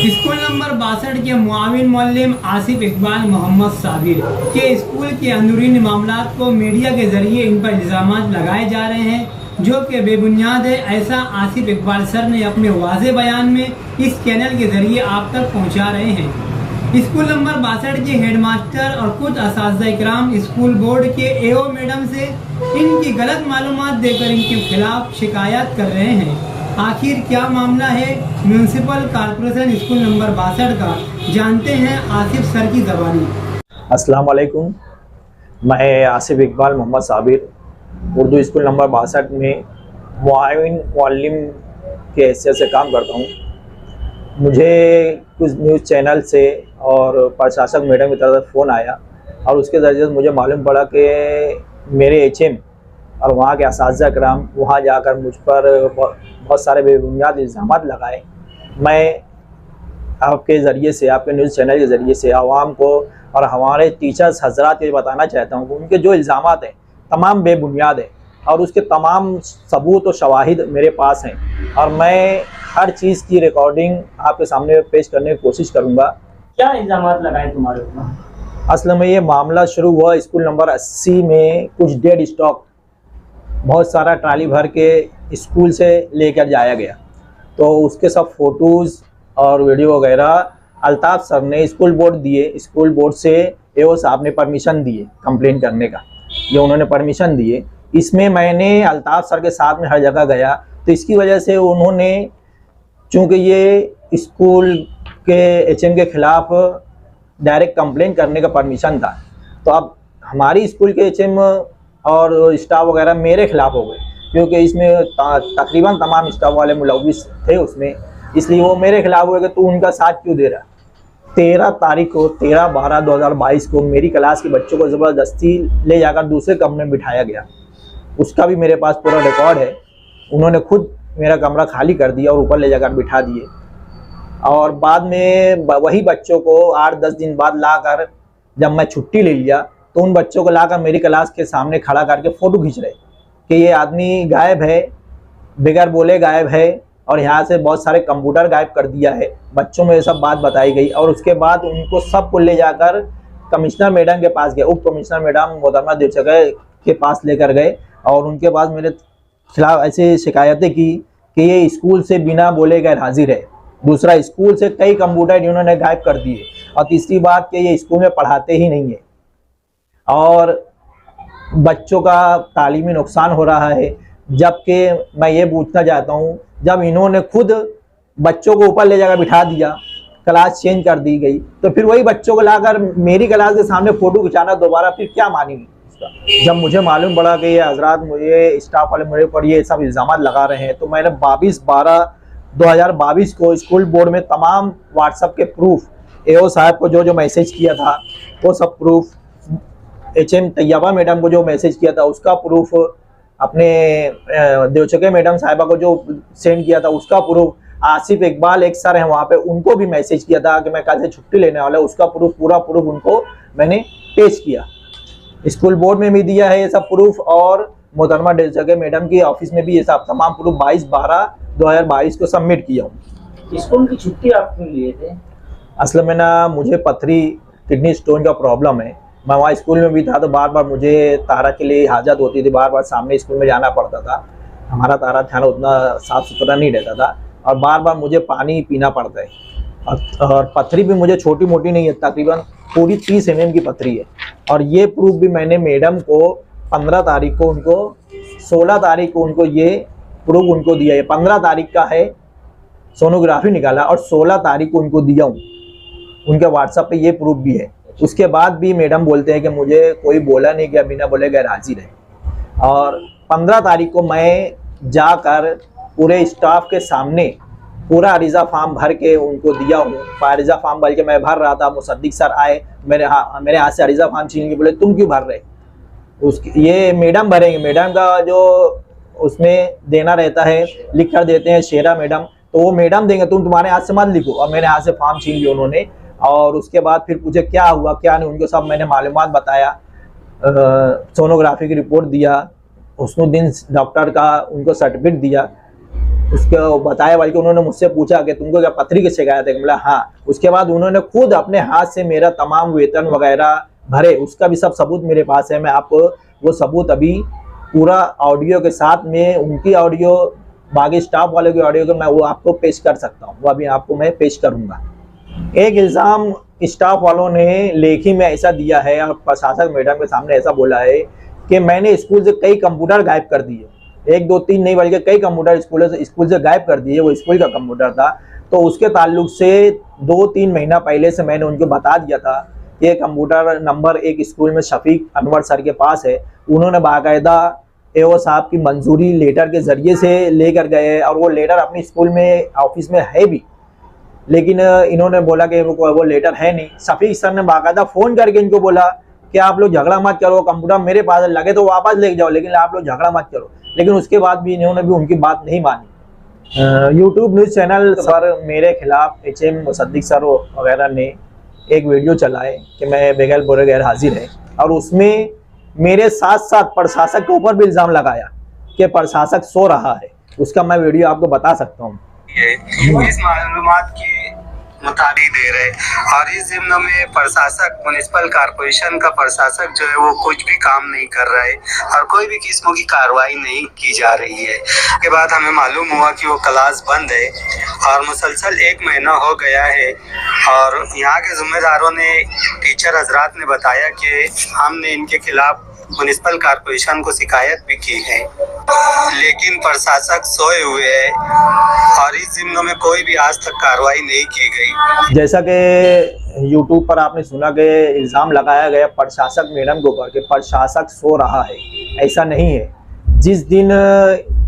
School number 62 के मुआविन मौल्लिम आसिफ इकबाल मोहम्मद साबिर के school के अंदरूनी मामलात को मीडिया के जरिए इन पर इल्ज़ाम लगाए जा रहे हैं जो कि बेबुनियाद है। ऐसा आसिफ इकबाल सर ने अपने वाज़े बयान में इस चैनल के जरिए आप तक पहुंचा रहे हैं। स्कूल नंबर 62 के हेडमास्टर और कुछ असातिज़ा इकराम स्कूल बोर्ड के एओ मैडम से इनकी गलत मालूमात देकर इनके खिलाफ शिकायत कर रहे हैं। आखिर क्या मामला है म्यूनसिपल कॉर्पोरेशन स्कूल नंबर 62 का, जानते हैं आसिफ सर की ज़बानी। अस्सलाम वालेकुम, मैं आसिफ इकबाल मोहम्मद साबिर उर्दू स्कूल नंबर 62 में मुआविन मुअल्लिम के हैसियत से काम करता हूँ। मुझे कुछ न्यूज़ चैनल से और प्रशासक मैडम की तरफ से फ़ोन आया और उसके ज़रिए मुझे मालूम पड़ा कि मेरे एचएम और वहाँ के असातिज़ा इकराम वहाँ जाकर मुझ पर बहुत सारे बेबुनियाद इल्ज़ाम लगाए। मैं आपके ज़रिए से, आपके न्यूज़ चैनल के ज़रिए से आवाम को और हमारे टीचर्स हजरात को बताना चाहता हूँ कि उनके जो इल्ज़ाम हैं तमाम बेबुनियाद हैं और उसके तमाम सबूत और शवाहिद मेरे पास हैं और मैं हर चीज़ की रिकॉर्डिंग आपके सामने पेश करने की कोशिश करूँगा। क्या इल्ज़ाम लगाए तुम्हारे ऊपर? असल में ये मामला शुरू हुआ स्कूल नंबर 80 में कुछ डेड स्टॉक बहुत सारा ट्राली भर के स्कूल से लेकर जाया गया, तो उसके सब फ़ोटोज़ और वीडियो वगैरह अल्ताफ़ सर ने स्कूल बोर्ड दिए। स्कूल बोर्ड से एओ साहब ने परमिशन दिए कंप्लेंट करने का, ये उन्होंने परमिशन दिए। इसमें मैंने अल्ताफ़ सर के साथ में हर जगह गया, तो इसकी वजह से उन्होंने, चूँकि ये स्कूल के एचएम के ख़िलाफ़ डायरेक्ट कंप्लेंट करने का परमिशन था, तो अब हमारी स्कूल के एचएम और स्टाफ वगैरह मेरे खिलाफ हो गए क्योंकि इसमें तकरीबन तमाम स्टाफ वाले मुलव्विस थे उसमें, इसलिए वो मेरे खिलाफ हुए कि तू उनका साथ क्यों दे रहा। 13 तारीख को 13/12/2022 को मेरी क्लास के बच्चों को ज़बरदस्ती ले जाकर दूसरे कमरे में बिठाया गया, उसका भी मेरे पास पूरा रिकॉर्ड है। उन्होंने खुद मेरा कमरा खाली कर दिया और ऊपर ले जाकर बिठा दिए और बाद में वही बच्चों को 8-10 दिन बाद लाकर जब मैं छुट्टी ले लिया तो उन बच्चों को लाकर मेरी क्लास के सामने खड़ा करके फ़ोटो खींच रहे कि ये आदमी गायब है, बगैर बोले गायब है और यहाँ से बहुत सारे कंप्यूटर गायब कर दिया है। बच्चों में ये सब बात बताई गई और उसके बाद उनको सबको ले जाकर कमिश्नर मैडम के पास गए। उप कमिश्नर मैडम मोहतरमा देवचके के पास लेकर गए और उनके पास मेरे खिलाफ ऐसे शिकायतें की कि ये स्कूल से बिना बोले गैर हाजिर है, दूसरा स्कूल से कई कंप्यूटर इन्होंने गायब कर दिए और तीसरी बात कि ये स्कूल में पढ़ाते ही नहीं है और बच्चों का तालीमी नुकसान हो रहा है। जबकि मैं ये पूछना चाहता हूँ, जब इन्होंने खुद बच्चों को ऊपर ले जाकर बिठा दिया, क्लास चेंज कर दी गई, तो फिर वही बच्चों को लाकर मेरी क्लास के सामने फ़ोटो खिंचाना दोबारा, फिर क्या मानेंगे इसका? जब मुझे मालूम पड़ा कि ये हजरात, मुझे स्टाफ वाले मेरे ऊपर ये सब इल्ज़ाम लगा रहे हैं, तो मैंने 22/12/2022 को स्कूल बोर्ड में तमाम व्हाट्सएप के प्रूफ, एओ साहब को जो मैसेज किया था वो सब प्रूफ, एचएम तैयबा मैडम को जो मैसेज किया था उसका प्रूफ, अपने देवचके मैडम साहिबा को जो सेंड किया था उसका प्रूफ, आसिफ इकबाल एक सर हैं वहाँ पे, उनको भी मैसेज किया था कि मैं कल से छुट्टी लेने वाला, उसका प्रूफ, पूरा प्रूफ उनको मैंने पेश किया। स्कूल बोर्ड में भी दिया है ये सब प्रूफ और मोहतरमा देवचके मैडम की ऑफिस में भी ये सब तमाम प्रूफ 22/12/2022 को सबमिट किया हूँ। स्कूल की छुट्टी आप क्यों लिए थे? असल में ना, मुझे पथरी किडनी स्टोन का प्रॉब्लम है। मैं वहाँ स्कूल में भी था तो बार बार मुझे तारा के लिए हाजत होती थी, बार बार सामने स्कूल में जाना पड़ता था। हमारा तारा थाना उतना साफ़ सुथरा नहीं रहता था और बार बार मुझे पानी पीना पड़ता है और पथरी भी मुझे छोटी मोटी नहीं है, तकरीबन पूरी 30 mm की पथरी है। और ये प्रूफ भी मैंने मैडम को 15 तारीख को उनको, 16 तारीख को उनको ये प्रूफ उनको दिया है। 15 तारीख का है, सोनोग्राफी निकाला और 16 तारीख को उनको दिया हूँ। उनके व्हाट्सएप पे ये प्रूफ भी है। उसके बाद भी मैडम बोलते हैं कि मुझे कोई बोला नहीं गया, बिना बोले गैर हाजिर है। और 15 तारीख को मैं जाकर पूरे स्टाफ के सामने पूरा अरीज़ा फॉर्म भर के उनको दिया हूँ। अरीज़ा फॉर्म भर के मैं भर रहा था, मुसद्दिक सर आए, मेरे हाथ से अरीज़ा फॉर्म छीन के बोले तुम क्यों भर रहे? ये मैडम भरेंगे, मैडम का जो उसमें देना रहता है लिख कर देते हैं शेरा मैडम, तो वो मैडम देंगे, तुम्हारे हाथ से मत लिखो। और मेरे हाथ से फॉर्म छीन लिया उन्होंने और उसके बाद फिर पूछे क्या हुआ क्या नहीं, उनको सब मैंने मालूमात बताया, सोनोग्राफी की रिपोर्ट दिया, उसको दिन डॉक्टर का उनको सर्टिफिकेट दिया। उसको बताया, बल्कि उन्होंने मुझसे पूछा कि तुमको क्या पथरी की शिकायत है? बोला हाँ। उसके बाद उन्होंने खुद अपने हाथ से मेरा तमाम वेतन वगैरह भरे, उसका भी सब सबूत मेरे पास है। मैं आपको वो सबूत अभी पूरा ऑडियो के साथ में, उनकी ऑडियो, बाकी स्टाफ वालों की ऑडियो को मैं वो आपको पेश कर सकता हूँ, वो अभी आपको मैं पेश करूँगा। एक इल्ज़ाम स्टाफ वालों ने लेखी में ऐसा दिया है और प्रशासक मैडम के सामने ऐसा बोला है कि मैंने स्कूल से कई कंप्यूटर गायब कर दिए, 1 2 3 नहीं बल्कि कई कंप्यूटर स्कूल से गायब कर दिए। वो स्कूल का कंप्यूटर था, तो उसके ताल्लुक से 2-3 महीना पहले से मैंने उनको बता दिया था कि कंप्यूटर नंबर एक स्कूल में शफीक अनवर सर के पास है। उन्होंने बाकायदा एओ साहब की मंजूरी लेटर के ज़रिए से लेकर गए और वो लेटर अपनी स्कूल में ऑफिस में है भी, लेकिन इन्होंने बोला कि वो लेटर है नहीं। शफीक सर ने बाकायदा फ़ोन करके इनको बोला कि आप लोग झगड़ा मत करो, कंप्यूटर मेरे पास लगे तो वापस ले जाओ, लेकिन आप लोग झगड़ा मत करो। लेकिन उसके बाद भी इन्होंने भी उनकी बात नहीं मानी। यूट्यूब न्यूज़ चैनल पर मेरे खिलाफ HM मुसद्दिक सर वगैरह ने एक वीडियो चलाए कि मैं बेगैर बुरे गैर हाजिर है, और उसमें मेरे साथ साथ प्रशासक के ऊपर भी इल्ज़ाम लगाया कि प्रशासक सो रहा है। उसका मैं वीडियो आपको बता सकता हूँ। इस मालूमात के मुताबिक दे रहे, और इस जिम्न में प्रशासक, म्युनिसिपल कारपोरेशन का प्रशासक जो है वो कुछ भी काम नहीं कर रहा है और कोई भी किस्म की कार्रवाई नहीं की जा रही है। के बाद हमें मालूम हुआ कि वो क्लास बंद है और मुसलसल 1 महीना हो गया है, और यहाँ के जिम्मेदारों ने, टीचर हजरात ने बताया कि हमने इनके खिलाफ म्युनिसिपल कारपोरेशन को शिकायत भी की है, लेकिन प्रशासक सोए हुए हैं और इस जिम्मे में कोई भी आज तक कार्रवाई नहीं की गई। जैसा कि यूट्यूब पर आपने सुना कि इल्ज़ाम लगाया गया प्रशासक मैडम के ऊपर कि प्रशासक सो रहा है, ऐसा नहीं है। जिस दिन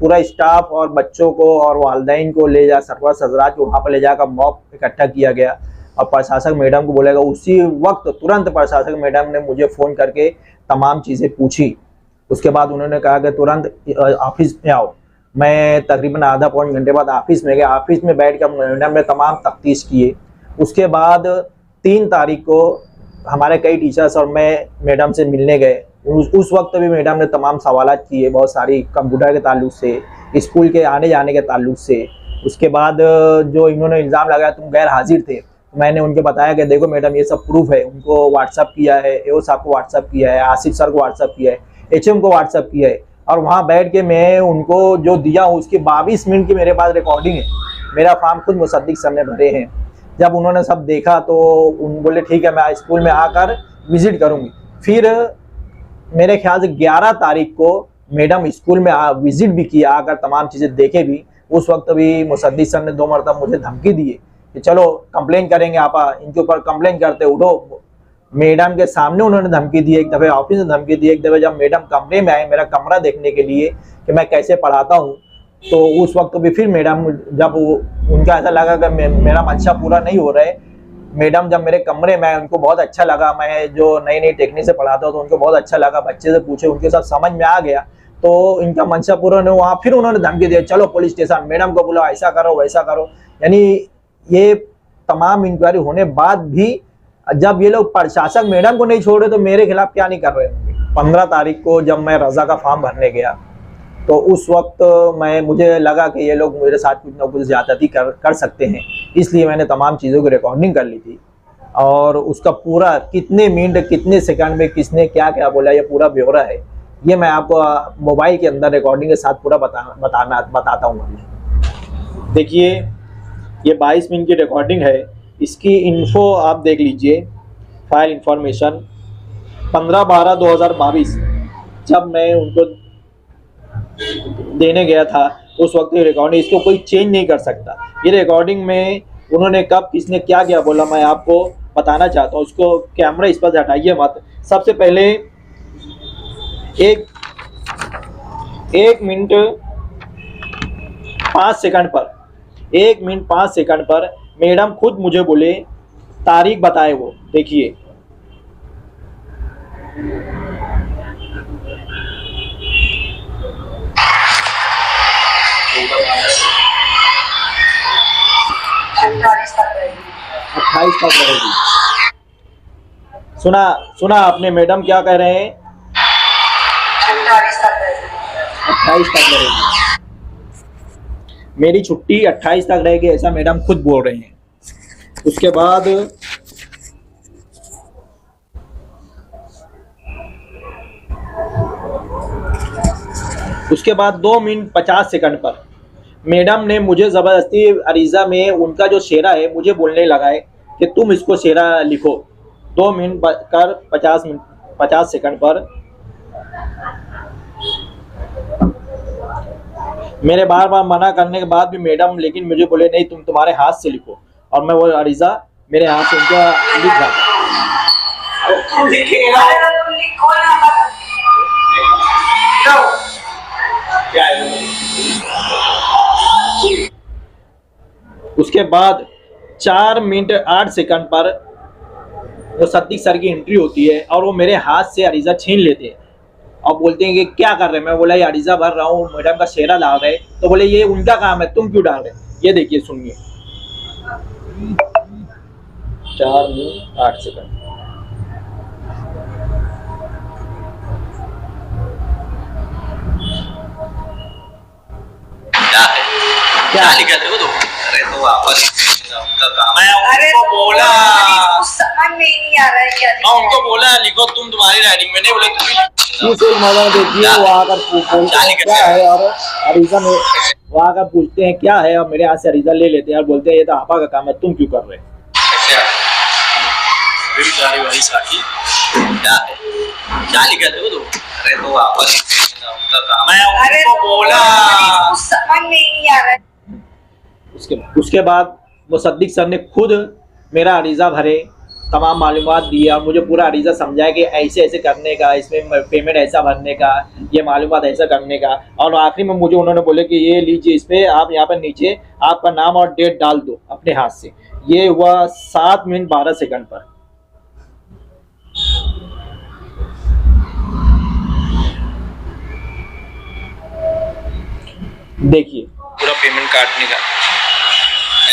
पूरा स्टाफ और बच्चों को और वालिदैन को ले जा, सरपंच हजरात को वहाँ पर ले जाकर मॉब इकट्ठा किया गया और प्रशासक मैडम को बोलेगा, उसी वक्त तुरंत प्रशासक मैडम ने मुझे फ़ोन करके तमाम चीज़ें पूछी। उसके बाद उन्होंने कहा कि तुरंत ऑफिस में आओ। मैं तकरीबन आधा पौन घंटे बाद ऑफिस में गया। ऑफिस में बैठ कर मैडम ने तमाम तफ्तीश किए। उसके बाद 3 तारीख को हमारे कई टीचर्स और मैं मैडम से मिलने गए। उस वक्त भी मैडम ने तमाम सवालात किए, बहुत सारी कंप्यूटर के ताल्लुक से, स्कूल के आने जाने के ताल्लुक से। उसके बाद जो इन्होंने इल्ज़ाम लगाया तुम गैर हाजिर थे, मैंने उनको बताया कि देखो मैडम ये सब प्रूफ है। उनको व्हाट्सअप किया है, एओ साहब को व्हाट्सअप किया है, आसिफ सर को व्हाट्सअप किया है, HM को व्हाट्सअप किया है, और वहाँ बैठ के मैं उनको जो दिया हूँ उसकी 22 मिनट की मेरे पास रिकॉर्डिंग है। मेरा फॉर्म खुद मुसद्दिक सर ने भरे हैं। जब उन्होंने सब देखा तो उन बोले ठीक है मैं स्कूल में आकर विज़िट करूँगी। फिर मेरे ख्याल से 11 तारीख को मैडम स्कूल में विज़िट भी किया, आकर तमाम चीज़ें देखे भी। उस वक्त भी मुसद्दिक सर ने 2 मरतबा मुझे धमकी दिए कि चलो कंप्लेन करेंगे, आप इनके ऊपर कंप्लेन करते उठो। मैडम के सामने उन्होंने धमकी दी, एक दफ़े ऑफिस में धमकी दी, एक दफ़े जब मैडम कमरे में आए मेरा कमरा देखने के लिए कि मैं कैसे पढ़ाता हूँ, तो उस वक्त भी फिर मैडम, जब उनका ऐसा लगा कि मेरा मंशा पूरा नहीं हो रहा है, मैडम जब मेरे कमरे में आए उनको बहुत अच्छा लगा। मैं जो नई नई टेक्निक से पढ़ाता हूँ तो उनको बहुत अच्छा लगा। बच्चे से पूछे, उनके साथ समझ में आ गया, तो इनका मंशा पूरा नहीं हुआ। फिर उन्होंने धमकी दिया चलो पुलिस स्टेशन, मैडम को बुलाओ, ऐसा करो वैसा करो। यानी ये तमाम इंक्वायरी होने बाद भी जब ये लोग प्रशासक मैडम को नहीं छोड़ रहे तो मेरे खिलाफ क्या नहीं कर रहे होंगे। 15 तारीख को जब मैं रजा का फॉर्म भरने गया तो उस वक्त मुझे लगा कि ये लोग मेरे साथ कुछ ना कुछ ज़्यादती कर सकते हैं, इसलिए मैंने तमाम चीज़ों की रिकॉर्डिंग कर ली थी। और उसका पूरा कितने मिनट कितने सेकंड में किसने क्या क्या बोला ये पूरा ब्यौरा है, ये मैं आपको मोबाइल के अंदर रिकॉर्डिंग के साथ पूरा बताता हूँ। देखिए ये 22 मिनट की रिकॉर्डिंग है, इसकी इन्फो आप देख लीजिए। फाइल इंफॉर्मेशन 15/12/2022 जब मैं उनको देने गया था उस वक्त ये रिकॉर्डिंग, इसको कोई चेंज नहीं कर सकता। ये रिकॉर्डिंग में उन्होंने कब किसने क्या क्या बोला मैं आपको बताना चाहता हूँ। उसको कैमरा इस पर से हटाइए मत। सबसे पहले 1 मिनट 5 सेकंड पर 1 मिनट 5 सेकंड पर मैडम खुद मुझे बोले, तारीख बताए वो, देखिए। अट्ठाईस तक रहेगी। सुना आपने मैडम क्या कह रहे हैं? 28 तक रहेगी। मेरी छुट्टी 28 तक रहेगी, ऐसा मैडम खुद बोल रहे हैं। उसके बाद 2 मिनट 50 सेकंड पर मैडम ने मुझे ज़बरदस्ती अरीज़ा में उनका जो शेरा है मुझे बोलने लगा है कि तुम इसको शेरा लिखो। 2 मिनट कर 50 सेकंड पर मेरे बार बार मना करने के बाद भी मैडम लेकिन मुझे बोले नहीं, तुम तुम्हारे हाथ से लिखो, और मैं वो अरीज़ा मेरे हाथ से उनका लिख रहा था। उसके बाद 4 मिनट 8 सेकंड पर वो सद्दीक सर की एंट्री होती है और वो मेरे हाथ से अरीज़ा छीन लेते हैं और बोलते हैं कि क्या कर रहे हैं। मैं बोला ये अरीज़ा भर रहा हूँ, मैडम का शेरा डाल रहे। तो बोले ये उनका काम है, तुम क्यों डाल रहे? ये देखिए, सुनिए। 4 मिनट 8 सेकंड। क्या लिखा थे वो तो? अरे तो वापस उनका काम है। अरे उनको बोला, कुछ समझ में ही नहीं आ रहा है क्या लिखा है। उनको बोला लिखो तुम, तुम्हारी राइटिंग में नहीं बोले तुम ही। मजा देखिए, वो आकर पूछते हैं क्या है, और अरीज़ा में वो आकर पूछते हैं क्या है, और मेरे हाथ से अरीज़ा ले लेते हैं और बोलते हैं ये तो आपा का काम है, तुम क्यों कर रहे? भाई साथी क्या है, क्या लिखा थे वो तो? अरे तो वापस उनका काम है। अरे उनको बोला, कुछ समझ में ही नहीं आ रहा है। उसके बाद वो सद्दीक सर ने खुद मेरा अरीज़ा भरे, तमाम मालूमात दिए और मुझे पूरा अरीज़ा समझाया कि ऐसे ऐसे करने का, इसमें पेमेंट ऐसा भरने का, ये मालूमात ऐसा करने का। और आखिरी में मुझे उन्होंने बोले कि ये लीजिए, इस पर आप यहाँ पर नीचे आपका नाम और डेट डाल दो अपने हाथ से। ये हुआ 7 मिनट 12 सेकंड पर। देखिए पूरा पेमेंट काटने का,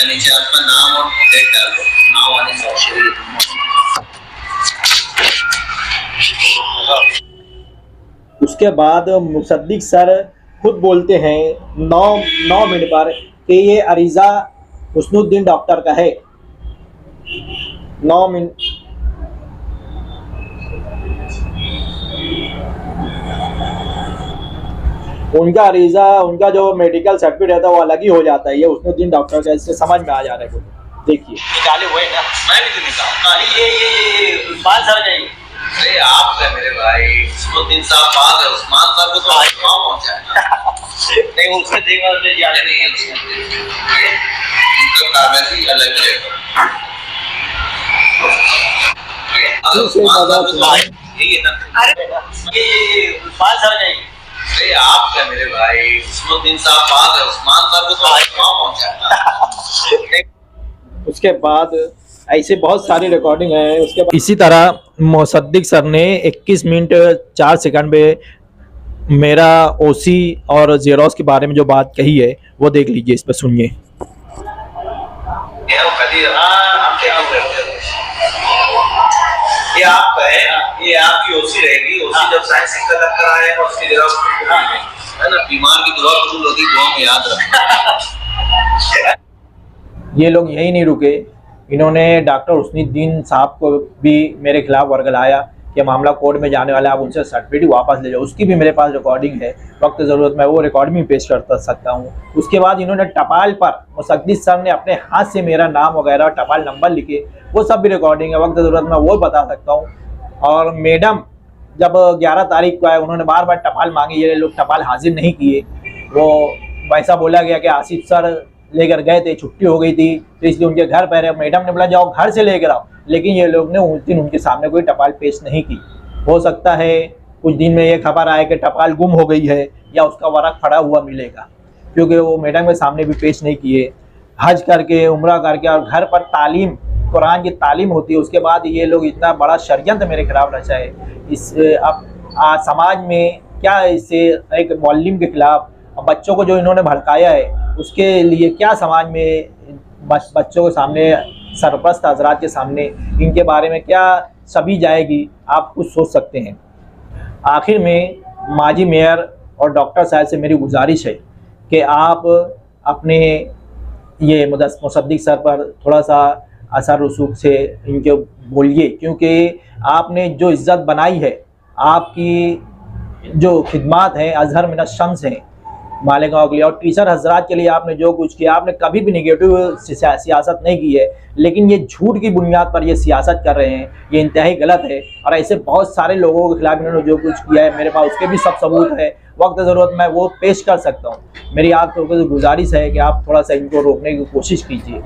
नीचे आपका नाम और डेट डाल दो, नाम वाले उसके बाद मुसद्दिक सर खुद बोलते हैं 9 मिनट पर कि ये अरीज़ा हुस्नुद्दीन डॉक्टर का है। 9 मिनट उनका अरीज़ा, उनका जो मेडिकल सर्टिफिकेट रहता है वो अलग ही हो जाता है। ये हुस्नुद्दीन डॉक्टर का, इससे समझ में आ जा रहा है। देखिए निकाले हुए ना, मैं भी तो निकालूंगा। ये उस्मान सर जाइए। अरे आप है मेरे भाई, हुस्नुद्दीन साहब बात है, उस्मान सर को तो आज वहाँ पहुँचा है। नहीं उसमें देखा तो याद नहीं है, उनका काम है कि अलग है। उस्मान सर जाइए। अरे आप है मेरे भाई, हुस्नुद्दीन साहब बात है, उस्मान सर को तो आज वहाँ पहुँचा है। उसके बाद ऐसे बहुत सारी रिकॉर्डिंग है। उसके बाद इसी तरह मुसद्दिक सर ने 21 मिनट 4 सेकंड में मेरा ओसी और जेरोस के बारे में जो बात कही है वो देख लीजिए, इस पर सुनिए। ये आपका है, ये आपकी ओसी रहेगी। ओसी जब साइंस कलर कराएगा उसकी जेरोस है ना, बीमार की दुआ कबूल होगी, दुआ में याद रखना। ये लोग यही नहीं रुके, इन्होंने डॉक्टर हुस्नुद्दीन साहब को भी मेरे खिलाफ वर्गलाया कि मामला कोर्ट में जाने वाला है, आप उनसे सर्टिफिकेट वापस ले जाओ। उसकी भी मेरे पास रिकॉर्डिंग है, वक्त ज़रूरत में वो रिकॉर्डिंग भी पेश कर सकता हूँ। उसके बाद इन्होंने टपाल पर मुसद्दिक सर ने अपने हाथ से मेरा नाम वगैरह टपाल नंबर लिखे, वो सब भी रिकॉर्डिंग है, वक्त ज़रूरत में वो बता सकता हूँ। और मैडम जब 11 तारीख को आए, उन्होंने बार बार टपाल मांगी, ये लोग टपाल हाजिर नहीं किए। वो वैसा बोला गया कि आसिफ सर लेकर गए थे, छुट्टी हो गई थी तो इसलिए उनके घर पर है। मैडम ने बोला जाओ घर से लेकर आओ, लेकिन ये लोग ने उस दिन उनके सामने कोई टपाल पेश नहीं की। हो सकता है कुछ दिन में ये खबर आए कि टपाल गुम हो गई है या उसका वर्क फटा हुआ मिलेगा, क्योंकि वो मैडम के सामने भी पेश नहीं किए। हज करके, उम्रा करके और घर पर तालीम, कुरान की तालीम होती है, उसके बाद ये लोग इतना बड़ा षड्यंत्र मेरे खिलाफ रचाए। इस अब समाज में क्या, इससे एक मौलवी के खिलाफ बच्चों को जो इन्होंने भड़काया है उसके लिए क्या समाज में बच्चों के सामने, सरपरस्त हजरात के सामने इनके बारे में क्या सभी जाएगी, आप कुछ सोच सकते हैं। आखिर में माजी मेयर और डॉक्टर साहब से मेरी गुजारिश है कि आप अपने ये मुसद्दिक सर पर थोड़ा सा असर रसूख से इनके बोलिए, क्योंकि आपने जो इज़्ज़त बनाई है, आपकी जो खिदमात हैं अज़हर मिनत शम्स हैं मालेगांव के लिए, और टीचर हजरात के लिए आपने जो कुछ किया, आपने कभी भी निगेटिव सियासत नहीं की है। लेकिन ये झूठ की बुनियाद पर ये सियासत कर रहे हैं, ये इंतहाई गलत है। और ऐसे बहुत सारे लोगों के खिलाफ इन्होंने जो कुछ किया है, मेरे पास उसके भी सब सबूत है, वक्त ज़रूरत मैं वो पेश कर सकता हूँ। मेरी आपको गुजारिश है कि आप थोड़ा सा इनको रोकने की कोशिश कीजिए।